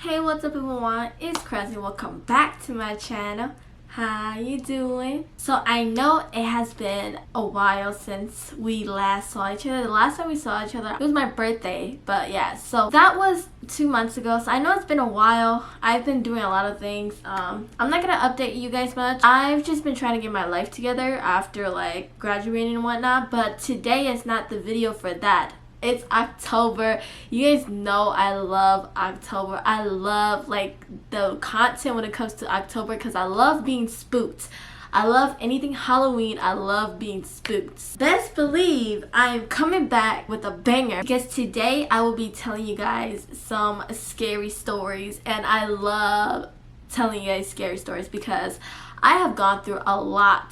Hey, what's up everyone? It's Crezney. Welcome back to my channel. How you doing? So I know it has been a while since we last saw each other. The last time we saw each other, it was my birthday. But yeah, so that was 2 months ago. So I know it's been a while. I've been doing a lot of things. I'm not gonna update you guys much. I've just been trying to get my life together after like graduating and whatnot. But today is not the video for that. It's October. You guys know I love October. I love like the content when it comes to October because I love being spooked. I love anything Halloween. I love being spooked. Best believe I'm coming back with a banger because today I will be telling you guys some scary stories, and I love telling you guys scary stories because I have gone through a lot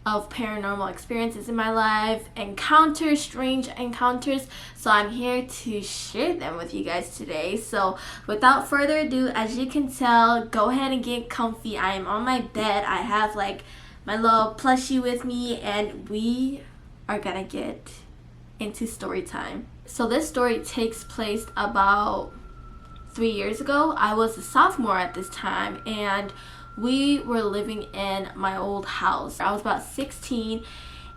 of paranormal experiences in my life, encounters, strange encounters, so I'm here to share them with you guys today. So without further ado, as you can tell, go ahead and get comfy. I am on my bed. I have like my little plushie with me, and we are gonna get into story time. So this story takes place about 3 years ago. I was a sophomore at this time, and we were living in my old house. I was about 16,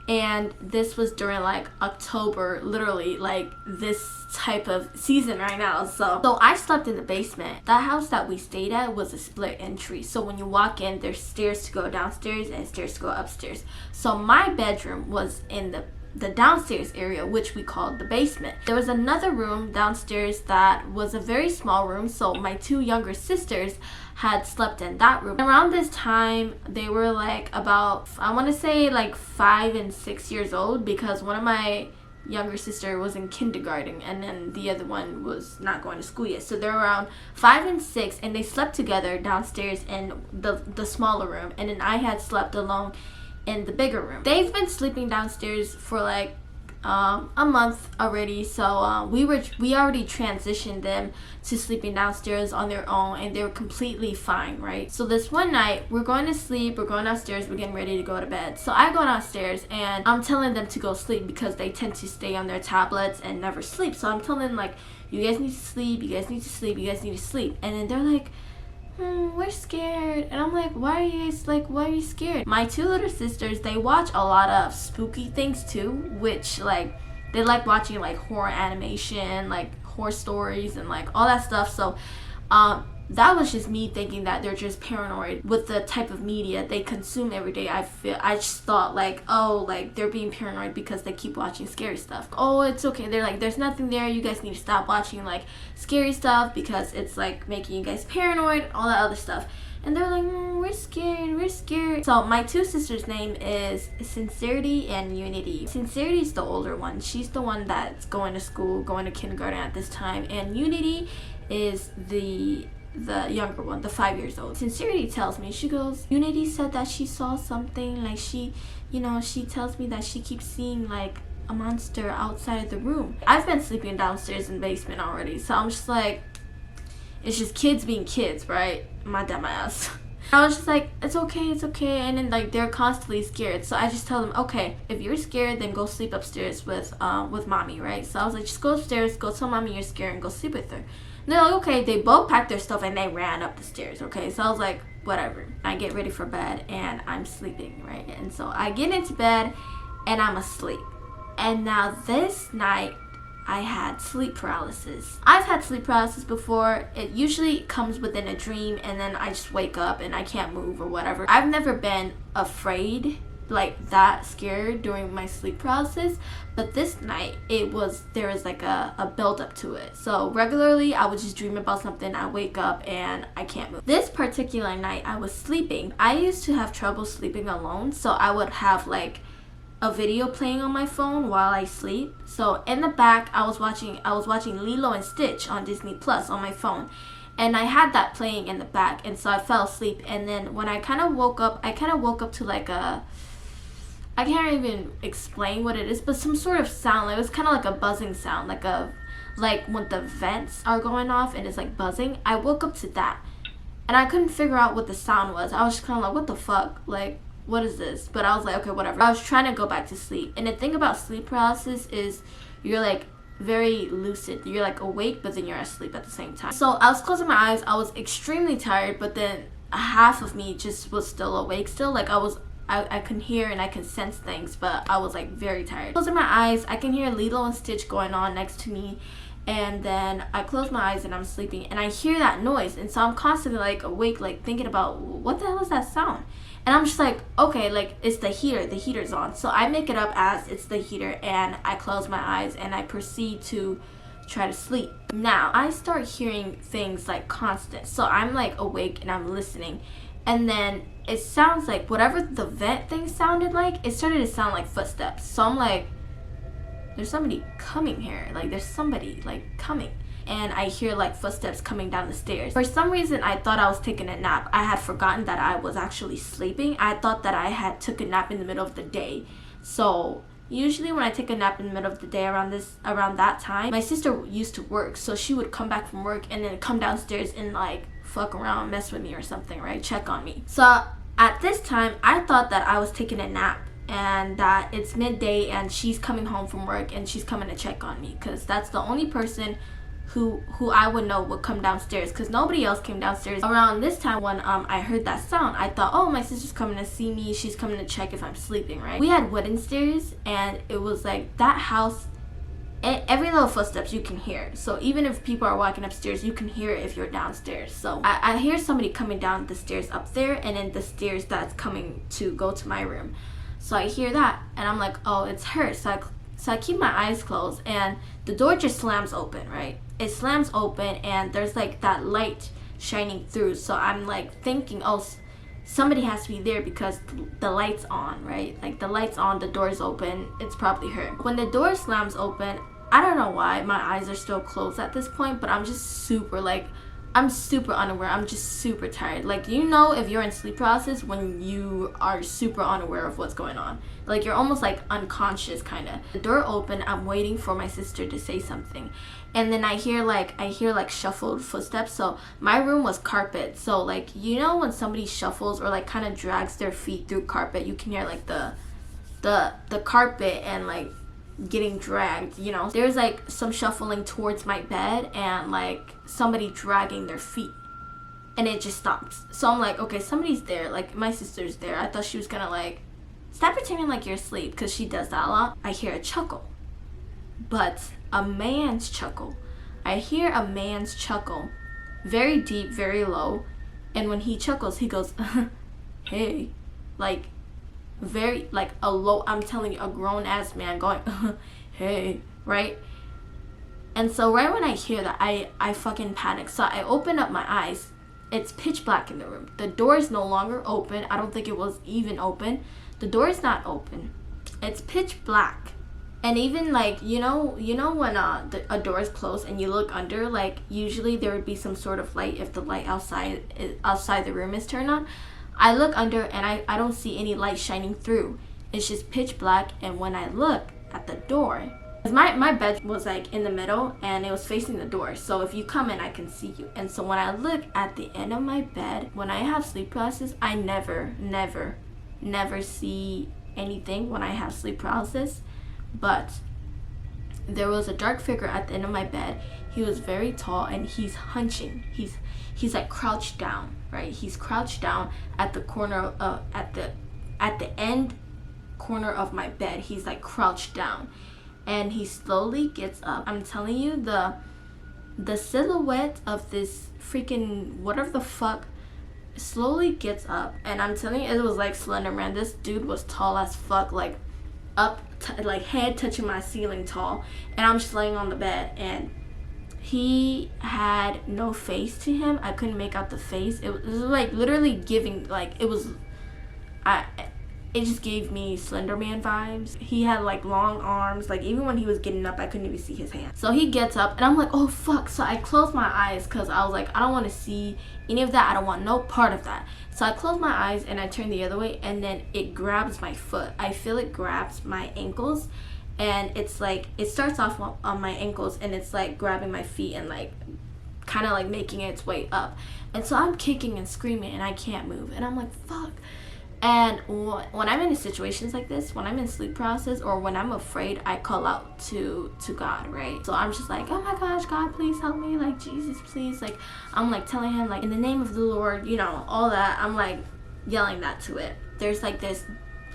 and this was during like October, literally like this type of season right now. So I slept in the basement. That house that we stayed at was a split entry. So when you walk in, there's stairs to go downstairs and stairs to go upstairs. So my bedroom was in the downstairs area, which we called the basement. There was another room downstairs that was a very small room, so my two younger sisters had slept in that room. Around this time, they were like about, I want to say like 5 and 6 years old, because one of my younger sister was in kindergarten and then the other one was not going to school yet. So they're around 5 and 6, and they slept together downstairs in the smaller room, and then I had slept alone in the bigger room. They've been sleeping downstairs for like a month already, so we already transitioned them to sleeping downstairs on their own, and they were completely fine, right? So this one night, we're going to sleep, we're going downstairs, we're getting ready to go to bed. So I go downstairs and I'm telling them to go sleep because they tend to stay on their tablets and never sleep. So I'm telling them like, you guys need to sleep, you guys need to sleep, you guys need to sleep. And then they're like, we're scared. And I'm like, why are you scared? My two little sisters, they watch a lot of spooky things too, which like they like watching like horror animation, like horror stories and like all that stuff. So that was just me thinking that they're just paranoid with the type of media they consume every day. I just thought like, oh, like they're being paranoid because they keep watching scary stuff. Oh, it's okay. They're like, there's nothing there. You guys need to stop watching like scary stuff because it's like making you guys paranoid, all that other stuff. And they're like, we're scared. So my two sisters' name is Sincerity and Unity. Sincerity is the older one. She's the one that's going to school, going to kindergarten at this time. And Unity is the younger one, the 5 years old. Sincerity tells me, she goes, Unity said that she saw something, like she tells me that she keeps seeing like a monster outside of the room. I've been sleeping downstairs in the basement already, so I'm just like, it's just kids being kids, right? My dumb ass. I was just like, it's okay, and then like they're constantly scared. So I just tell them, okay, if you're scared, then go sleep upstairs with mommy, right? So I was like, just go upstairs, go tell mommy you're scared, and go sleep with her. And they're like, okay. They both packed their stuff and they ran up the stairs, okay? So I was like, whatever. I get ready for bed and I'm sleeping, right? And so I get into bed and I'm asleep. And now this night, I had sleep paralysis. I've had sleep paralysis before. It usually comes within a dream, and then I just wake up and I can't move or whatever. I've never been afraid, like that scared during my sleep paralysis, but this night there was like a build up to it. So regularly I would just dream about something, I wake up and I can't move. This particular night I was sleeping. I used to have trouble sleeping alone, so I would have like a video playing on my phone while I sleep. So in the back I was watching Lilo and Stitch on Disney Plus on my phone, and I had that playing in the back, and so I fell asleep. And then when I kind of woke up to like I can't even explain what it is, but some sort of sound. It was kind of like a buzzing sound, like when the vents are going off and it's like buzzing. I woke up to that, and I couldn't figure out what the sound was. I was just kind of like, what the fuck? Like, what is this? But I was like, okay, whatever. I was trying to go back to sleep. And the thing about sleep paralysis is you're like very lucid. You're like awake, but then you're asleep at the same time. So I was closing my eyes. I was extremely tired, but then half of me just was still awake still. Like I can hear and I can sense things, but I was like very tired. Closing my eyes, I can hear Lilo and Stitch going on next to me, and then I close my eyes and I'm sleeping and I hear that noise, and so I'm constantly like awake, like thinking about what the hell is that sound. And I'm just like, okay, like it's the heater's on. So I make it up as it's the heater, and I close my eyes and I proceed to try to sleep. Now I start hearing things like constant. So I'm like awake and I'm listening, and then it sounds like whatever the vent thing sounded like, it started to sound like footsteps. So I'm like, there's somebody coming here. Like there's somebody like coming. And I hear like footsteps coming down the stairs. For some reason, I thought I was taking a nap. I had forgotten that I was actually sleeping. I thought that I had took a nap in the middle of the day. So usually when I take a nap in the middle of the day around that time, my sister used to work. So she would come back from work and then come downstairs and like fuck around, mess with me or something, right? Check on me. So at this time, I thought that I was taking a nap and that it's midday and she's coming home from work and she's coming to check on me, because that's the only person who I would know would come downstairs, because nobody else came downstairs. Around this time when I heard that sound, I thought, oh, my sister's coming to see me, she's coming to check if I'm sleeping, right? We had wooden stairs, and it was like that house, every little footsteps you can hear. So even if people are walking upstairs, you can hear it if you're downstairs. So I hear somebody coming down the stairs up there, and then the stairs that's coming to go to my room. So I hear that, and I'm like, oh, it's her. So I keep my eyes closed, and the door just slams open, right? It slams open, and there's like that light shining through. So I'm like thinking, oh, somebody has to be there because the light's on, right? Like the light's on, the door's open, it's probably her. When the door slams open, I don't know why my eyes are still closed at this point, but I'm just super unaware. I'm just super tired. Like, you know, if you're in sleep paralysis when you are super unaware of what's going on, like you're almost like unconscious kind of. The door open, I'm waiting for my sister to say something, and then I hear like shuffled footsteps. So my room was carpet, so like, you know, when somebody shuffles or like kind of drags their feet through carpet, you can hear like the carpet and like getting dragged, you know. There's like some shuffling towards my bed and like somebody dragging their feet, and it just stops. So I'm like, okay, somebody's there, like my sister's there. I thought she was gonna like, stop pretending like you're asleep, because she does that a lot. I hear a chuckle, but a man's chuckle. I hear a man's chuckle, very deep, very low, and when he chuckles, he goes hey, like very like a low, I'm telling you, a grown-ass man going hey, right? And so right when I hear that, I fucking panic. So I open up my eyes. It's pitch black in the room. The door is no longer open. I don't think it was even open. The door is not open. It's pitch black. And even like, you know when a door is closed and you look under, like usually there would be some sort of light if the light outside the room is turned on. I look under and I don't see any light shining through. It's just pitch black. And when I look at the door, my bed was like in the middle and it was facing the door. So if you come in, I can see you. And so when I look at the end of my bed, when I have sleep paralysis, I never see anything when I have sleep paralysis. But there was a dark figure at the end of my bed. He was very tall and he's hunching. He's like crouched down, right? He's crouched down at the corner of at the end corner of my bed. He's like crouched down, and he slowly gets up. I'm telling you, the silhouette of this freaking whatever the fuck slowly gets up, and I'm telling you, it was like Slender Man. This dude was tall as fuck, like up like head touching my ceiling tall, and I'm just laying on the bed, and he had no face to him. I couldn't make out the face. It was like literally giving, like, it just gave me Slender Man vibes. He had like long arms. Like even when he was getting up, I couldn't even see his hands. So he gets up and I'm like, oh fuck. So I closed my eyes because I was like, I don't want to see any of that. I don't want no part of that. So I closed my eyes and I turned the other way, and then it grabs my foot. I feel it grabs my ankles, and it's like, it starts off on my ankles and it's like grabbing my feet and like kind of like making its way up. And so I'm kicking and screaming and I can't move, and I'm like, fuck. And when I'm in situations like this, when I'm in sleep paralysis or when I'm afraid, I call out to God, right? So I'm just like, oh my gosh, God, please help me, like, Jesus, please, like, I'm like telling him, like, in the name of the Lord, you know, all that. I'm like yelling that to it. There's like this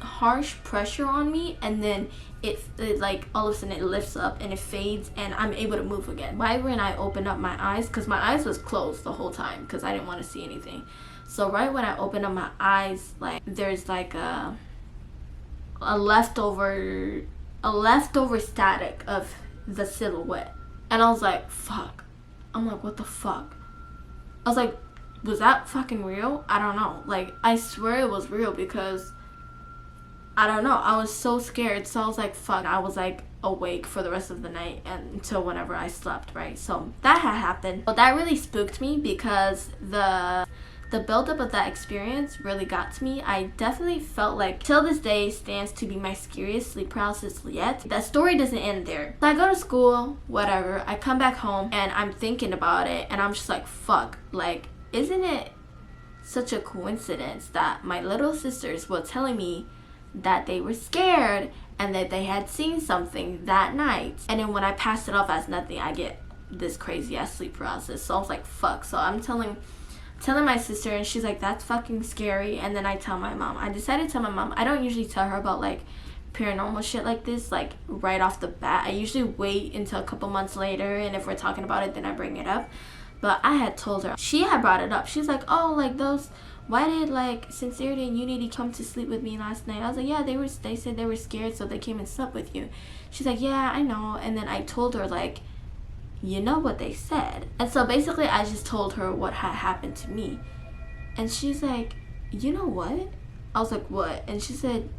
harsh pressure on me, and then it like all of a sudden it lifts up and it fades and I'm able to move again. Right when I opened up my eyes, because my eyes was closed the whole time because I didn't want to see anything. So right when I opened up my eyes, like there's like a leftover static of the silhouette, and I was like, fuck. I'm like, what the fuck? I was like, was that fucking real? I don't know. Like, I swear it was real because I don't know. I was so scared. So I was like, fuck. I was like awake for the rest of the night and until whenever I slept, right? So that had happened. But that really spooked me because the buildup of that experience really got to me. I definitely felt like, till this day, stands to be my scariest sleep paralysis yet. That story doesn't end there. So I go to school, whatever. I come back home and I'm thinking about it and I'm just like, fuck. Like, isn't it such a coincidence that my little sisters were telling me that they were scared and that they had seen something that night, and then when I passed it off as nothing, I get this crazy ass sleep paralysis. So I was like, fuck. So I'm telling my sister, and she's like, that's fucking scary. And then I tell my mom. I decided to tell my mom. I don't usually tell her about like paranormal shit like this like right off the bat. I usually wait until a couple months later, and if we're talking about it, then I bring it up. But I had told her. She had brought it up. She's like, oh, like those, why did like Sincerity and Unity come to sleep with me last night? I was like, yeah, they said they were scared, so they came and slept with you. She's like, yeah, I know. And then I told her, like, you know what they said. And so basically I just told her what had happened to me. And she's like, you know what? I was like, what? And she said,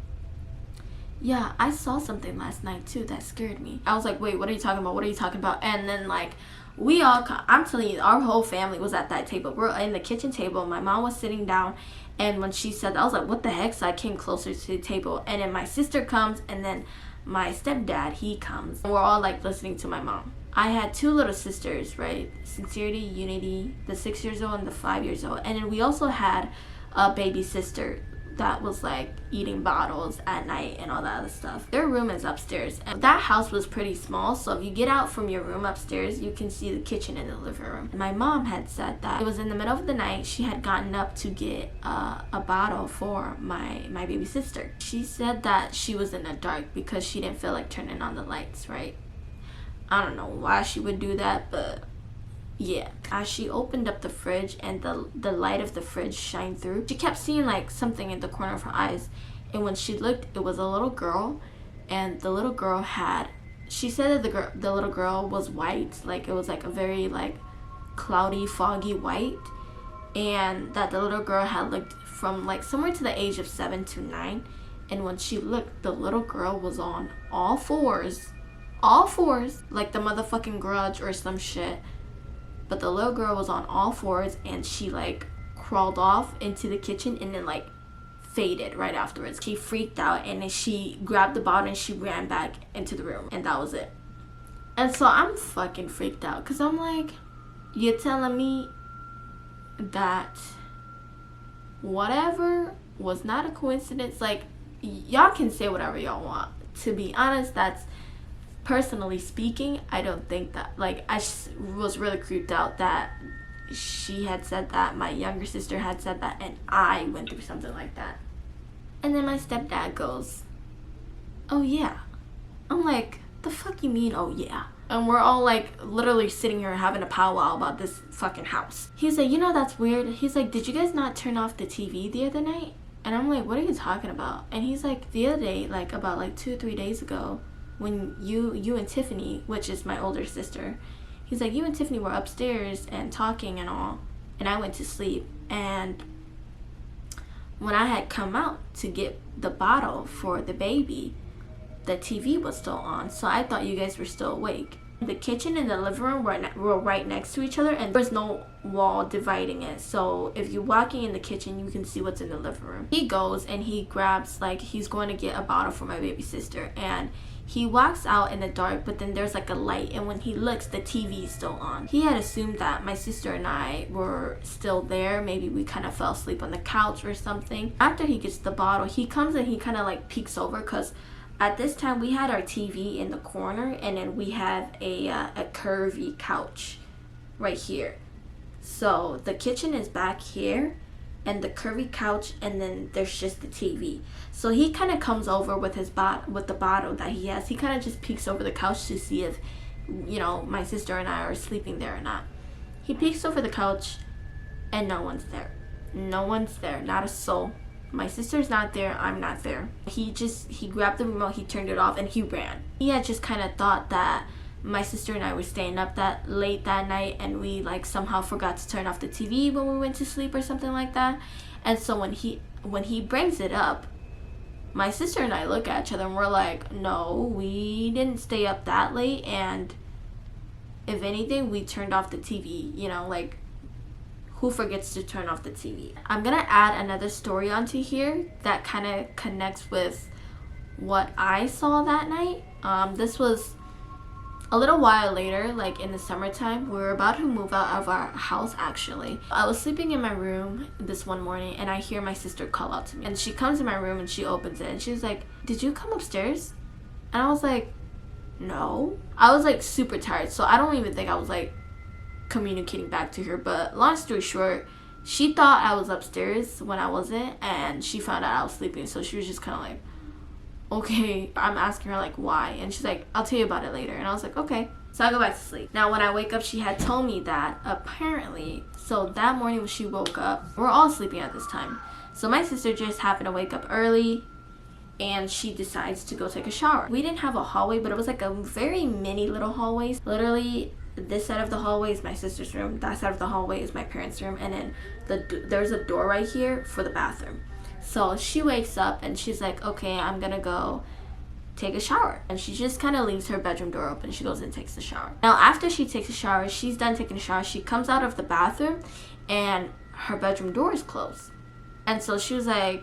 yeah, I saw something last night too that scared me. I was like, wait, what are you talking about? What are you talking about? And then like I'm telling you, our whole family was at that table. We're in the kitchen table. My mom was sitting down, and when she said that, I was like, what the heck? So I came closer to the table, and then my sister comes, and then my stepdad, he comes. And we're all like listening to my mom. I had two little sisters, right? Sincerity, Unity, the 6 years old and the 5 years old. And then we also had a baby sister that was like eating bottles at night and all that other stuff. Their room is upstairs, and that house was pretty small, so if you get out from your room upstairs, you can see the kitchen and the living room. My mom had said that it was in the middle of the night. She had gotten up to get a bottle for my baby sister. She said that she was in the dark because she didn't feel like turning on the lights, right? I don't know why she would do that, but yeah. As she opened up the fridge and the light of the fridge shined through, she kept seeing like something in the corner of her eyes. And when she looked, it was a little girl, and the little girl had, she said that the little girl was white, like it was like a very like cloudy, foggy white, and that the little girl had looked from like somewhere to the age of 7 to 9. And when she looked, the little girl was on all fours, like the motherfucking Grudge or some shit. But the little girl was on all fours, and she like crawled off into the kitchen and then like faded right afterwards. She freaked out, and then she grabbed the bottle and she ran back into the room, and that was it. And so I'm fucking freaked out because I'm like, you're telling me that whatever was not a coincidence? Like, y'all can say whatever y'all want. To be honest, that's, personally speaking, I don't think that, like, I was really creeped out that she had said that, my younger sister had said that, and I went through something like that. And then my stepdad goes, oh yeah. I'm like, the fuck you mean, oh yeah? And we're all like literally sitting here having a powwow about this fucking house. He's like, you know, that's weird. He's like, did you guys not turn off the TV the other night? And I'm like, what are you talking about? And he's like, the other day, like about like 2 or 3 days ago, when you and Tiffany, which is my older sister, he's like, you and Tiffany were upstairs and talking and all, and I went to sleep. And when I had come out to get the bottle for the baby, the TV was still on, so I thought you guys were still awake. The kitchen and the living room were right next to each other, and there's no wall dividing it. So if you're walking in the kitchen, you can see what's in the living room. He goes and he grabs, like, he's going to get a bottle for my baby sister, and He walks out in the dark, but then there's like a light, and when he looks, the TV is still on. He had assumed that my sister and I were still there. Maybe we kind of fell asleep on the couch or something. After he gets the bottle, he comes and he kind of like peeks over, because at this time we had our TV in the corner, and then we have a curvy couch right here. So the kitchen is back here, and the curvy couch, and then there's just the TV. So he kind of comes over with his with the bottle that he has. He kind of just peeks over the couch to see if, you know, my sister and I are sleeping there or not. He peeks over the couch, and no one's there. No one's there, not a soul. My sister's not there, I'm not there. He grabbed the remote, he turned it off, and he ran. He had just kind of thought that my sister and I were staying up that late that night, and we like somehow forgot to turn off the TV when we went to sleep or something like that. And so when he brings it up, my sister and I look at each other and we're like, no, we didn't stay up that late, and if anything, we turned off the TV. You know, like, who forgets to turn off the TV? I'm gonna add another story onto here that kind of connects with what I saw that night. This was a little while later, like in the summertime. We were about to move out of our house, actually. I was sleeping in my room this one morning, and I hear my sister call out to me. And she comes in my room and she opens it, and she's like, "Did you come upstairs?" And I was like, "No." I was like super tired, so I don't even think I was like communicating back to her. But long story short, she thought I was upstairs when I wasn't, and she found out I was sleeping, so she was just kind of like, okay. I'm asking her like why, and she's like, "I'll tell you about it later." And I was like, okay. So I go back to sleep. Now when I wake up, she had told me that apparently, so that morning when she woke up, we're all sleeping at this time, so my sister just happened to wake up early, and she decides to go take a shower. We didn't have a hallway, but it was like a very mini little hallway. Literally, this side of the hallway is my sister's room, that side of the hallway is my parents' room, and then there's a door right here for the bathroom. So she wakes up and she's like, okay, I'm gonna go take a shower. And she just kind of leaves her bedroom door open. She goes and takes the shower. Now after she takes a shower, she's done taking a shower, she comes out of the bathroom and her bedroom door is closed. And so she was like,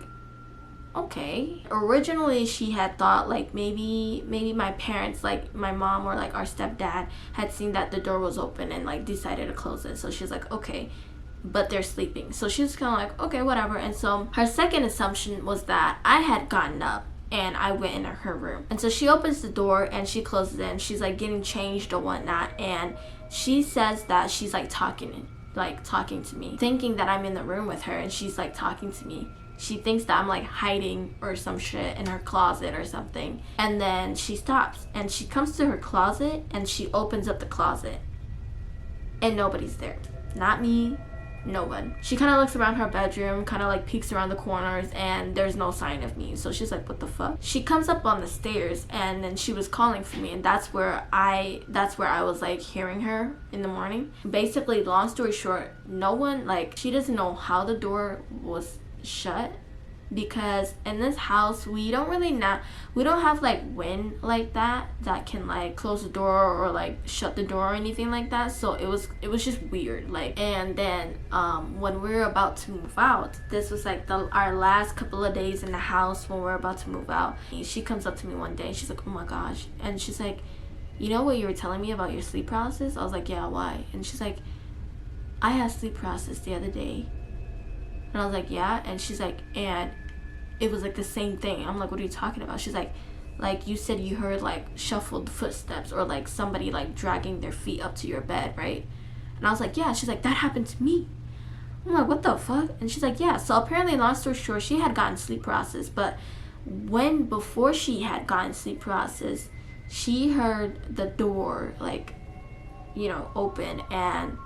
okay. Originally she had thought like maybe my parents, like my mom or like our stepdad, had seen that the door was open and like decided to close it. So she's like, okay, but they're sleeping. So she was kind of like, okay, whatever. And so her second assumption was that I had gotten up and I went into her room. And so she opens the door and she closes it, and she's like getting changed or whatnot, and she says that she's like talking to me, thinking that I'm in the room with her, and she's like talking to me. She thinks that I'm like hiding or some shit in her closet or something. And then she stops and she comes to her closet and she opens up the closet, and nobody's there. Not me, no one. She kind of looks around her bedroom, kind of like peeks around the corners, and there's no sign of me. So she's like, what the fuck? She comes up on the stairs, and then she was calling for me, and that's where I was like hearing her in the morning. Basically, long story short, no one, like, she doesn't know how the door was shut, because in this house we don't have like wind like that can like close the door or like shut the door or anything like that. So it was just weird, like. And then when we were about to move out, this was like our last couple of days in the house when we were about to move out, she comes up to me one day and she's like, oh my gosh, and she's like, you know what you were telling me about your sleep paralysis? I was like, yeah, why? And she's like, I had sleep paralysis the other day. And I was like, yeah. And she's like, and it was like the same thing. I'm like, what are you talking about? She's like you said you heard like shuffled footsteps or like somebody like dragging their feet up to your bed, right? And I was like, yeah. She's like, that happened to me. I'm like, what the fuck? And she's like, yeah. So apparently, long story short, she had gotten sleep paralysis, but before she had gotten sleep paralysis, she heard the door like, you know, open, and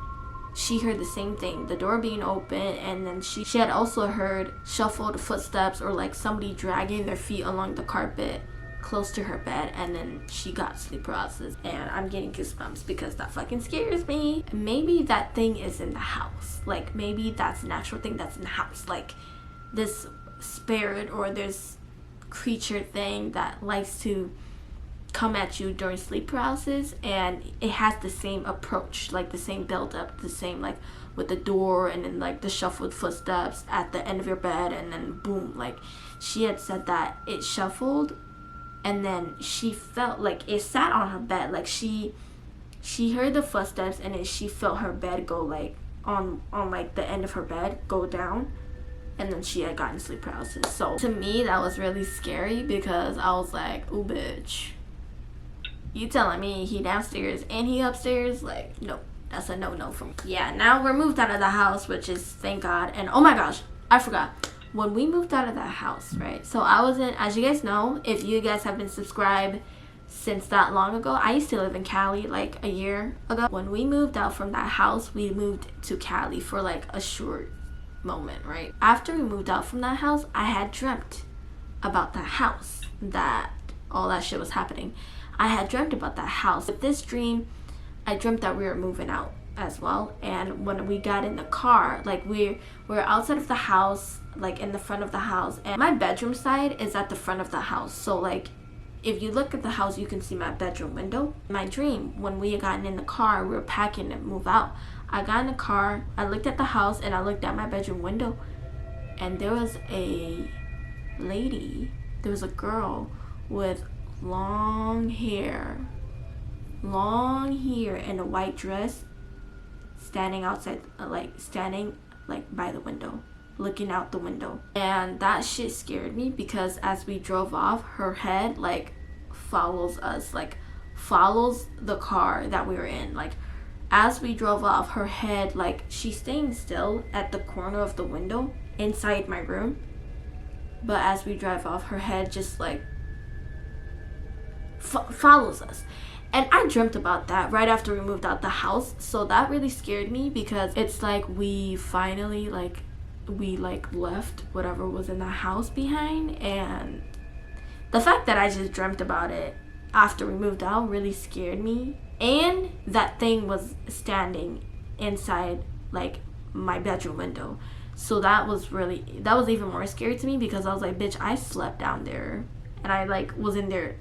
she heard the same thing, the door being open, and then she had also heard shuffled footsteps or like somebody dragging their feet along the carpet close to her bed, and then she got sleep paralysis. And I'm getting goosebumps because that fucking scares me. Maybe that thing is in the house. Like, maybe that's an actual thing that's in the house. Like, this spirit or this creature thing that likes to come at you during sleep paralysis, and it has the same approach, like the same build up, the same like with the door, and then like the shuffled footsteps at the end of your bed, and then boom. Like, she had said that it shuffled and then she felt like it sat on her bed. Like she heard the footsteps, and then she felt her bed go like on like the end of her bed go down, and then she had gotten sleep paralysis. So to me that was really scary, because I was like, ooh bitch, you telling me he downstairs and he upstairs? Like, nope, that's a no for me. Yeah, now we're moved out of the house, which is thank God. And oh my gosh, I forgot, when we moved out of that house, right, so I was in, as you guys know, if you guys have been subscribed since that long ago, I used to live in Cali like a year ago. When we moved out from that house, we moved to Cali for like a short moment, right? After we moved out from that house, I had dreamt about that house, that all that shit was happening. I had dreamt about that house. With this dream, I dreamt that we were moving out as well. And when we got in the car, like we were outside of the house, like in the front of the house, and my bedroom side is at the front of the house. So like if you look at the house, you can see my bedroom window. My dream, when we had gotten in the car, we were packing to move out. I got in the car, I looked at the house, and I looked at my bedroom window, and there was a lady, there was a girl with long hair in a white dress, standing outside, standing by the window, looking out the window. And that shit scared me, because as we drove off, her head like follows us, like follows the car that we were in. Like as we drove off, her head, like she's staying still at the corner of the window inside my room, but as we drive off, her head just like follows us. And I dreamt about that right after we moved out the house, so that really scared me, because it's like we finally left whatever was in the house behind. And the fact that I just dreamt about it after we moved out really scared me. And that thing was standing inside like my bedroom window, so that was even more scary to me, because I was like, bitch, I slept down there and I like was in there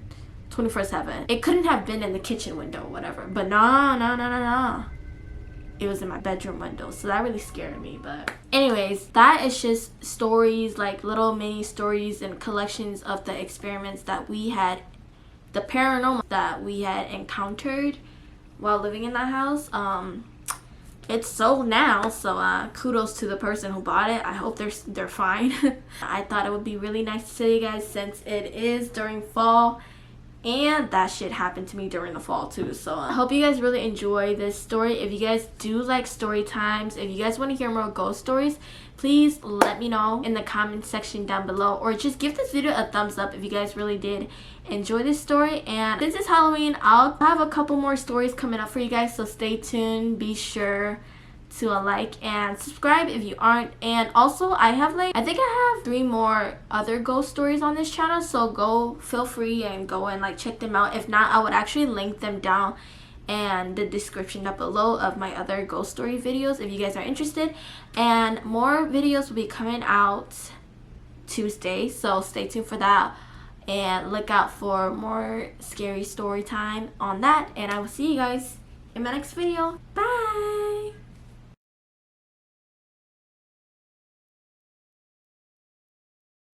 24/7. It couldn't have been in the kitchen window or whatever, but nah, it was in my bedroom window. So that really scared me. But anyways, that is just stories, like little mini stories and collections of the experiments that we had, the paranormal that we had encountered while living in that house. It's sold now, so kudos to the person who bought it. I hope they're fine. I thought it would be really nice to tell you guys, since it is during fall, and that shit happened to me during the fall too. So I hope you guys really enjoy this story. If you guys do like story times, if you guys want to hear more ghost stories, please let me know in the comment section down below, or just give this video a thumbs up if you guys really did enjoy this story. And since it's Halloween, I'll have a couple more stories coming up for you guys, so stay tuned. Be sure to like and subscribe if you aren't. And also I think I have 3 more other ghost stories on this channel, so feel free and go and like check them out. If not, I would actually link them down in the description down below of my other ghost story videos if you guys are interested. And more videos will be coming out Tuesday, so stay tuned for that, and look out for more scary story time on that. And I will see you guys in my next video. Bye.